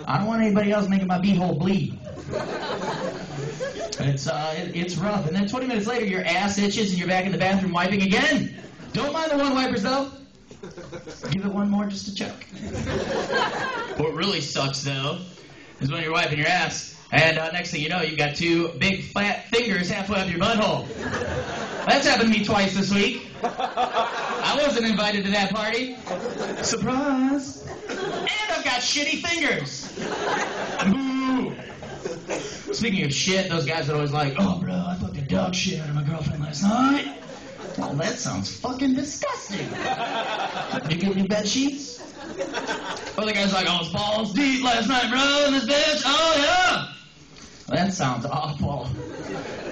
I don't want anybody else making my beehole bleed. It's rough. And then 20 minutes later, your ass itches and you're back in the bathroom wiping again. Don't mind the one wipers, though. Give it one more just to check. What really sucks, though, is when you're wiping your ass, and next thing you know, you've got two big flat fingers halfway up your butthole. That's happened to me twice this week. I wasn't invited to that party. Surprise. And I've got shitty fingers. Boo. Speaking of shit, those guys are always like, oh, bro, I fucked the dog shit out of my girlfriend last night. Well, that sounds fucking disgusting. Did you get new bed sheets? Other guy's like, I was balls deep last night, bro, in this bitch. Oh, yeah. Well, that sounds awful.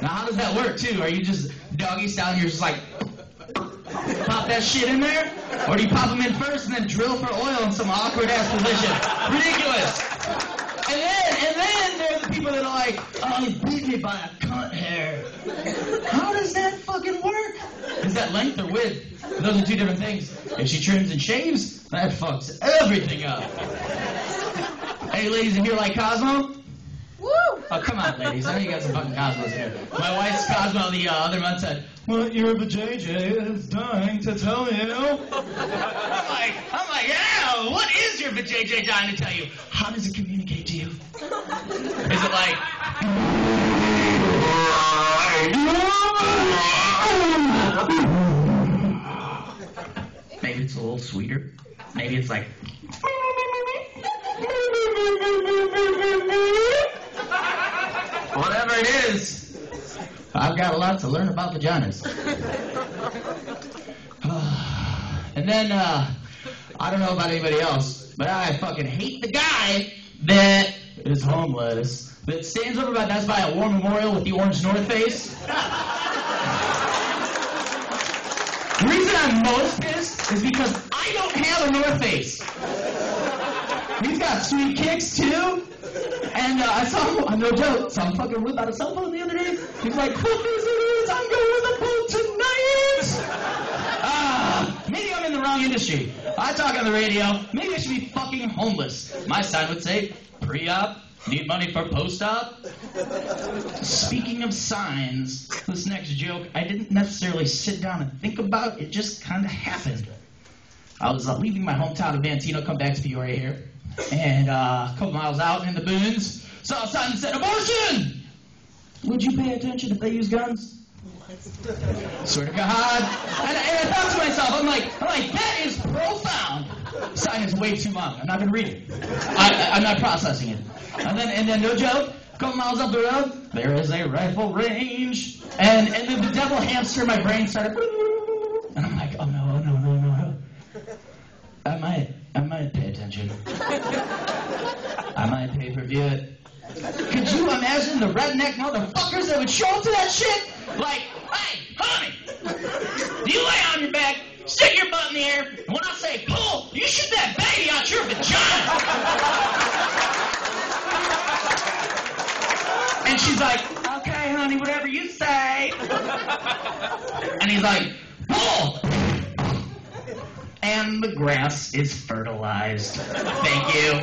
Now, how does that work, too? Are you just doggy style and you're just like, pop that shit in there? Or do you pop them in first and then drill for oil in some awkward-ass position? Ridiculous. And then there are the people that are like, oh, he beat me by a cunt hair. How does that fucking work? Is that length or width? Those are two different things. If she trims and shaves, that fucks everything up. Hey, ladies in here like Cosmo? Woo! Oh, come on, ladies. I know you got some fucking Cosmos in here. My wife's Cosmo the other month said, what year of a JJ is dying to tell you? I'm like, yeah, what is your vajayjay dying to tell you? How does it communicate to you? Is it like... Maybe it's a little sweeter. Maybe it's like... Whatever it is, I've got a lot to learn about vaginas. And then, I don't know about anybody else, but I fucking hate the guy that is homeless, that stands over by Best Buy at War Memorial with the orange North Face. The reason I'm most pissed is because I don't have a North Face. He's got sweet kicks, too. And I saw him, no joke, saw him fucking whip out a cell phone the other day. He's like, what is it? I'm going with a boat tonight. Maybe I'm in the wrong industry. I talk on the radio. Maybe I should be fucking homeless. My sign would say, pre-op, need money for post-op. Speaking of signs, this next joke, I didn't necessarily sit down and think about. It just kind of happened. I was leaving my hometown of Mantino, come back to Peoria here. And a couple miles out in the boons, saw a sign that said, abortion! Would you pay attention if they use guns? Swear to God. And I thought to myself, I'm like, that is profound. Sign is way too long. I'm not going to read it. I'm not processing it. And then no joke, a couple miles up the road, there is a rifle range. And then the devil hamster in my brain started, and I'm like, oh no. I might pay attention. I might pay-per-view it. Could you imagine the redneck motherfuckers that would show up to that shit? Like, hey, honey, do you lay on your back, stick your butt in the air, and when I say pull, you shoot that baby out your vagina. And she's like, okay, honey, whatever you say. And he's like, pull. And the grass is fertilized. Thank you.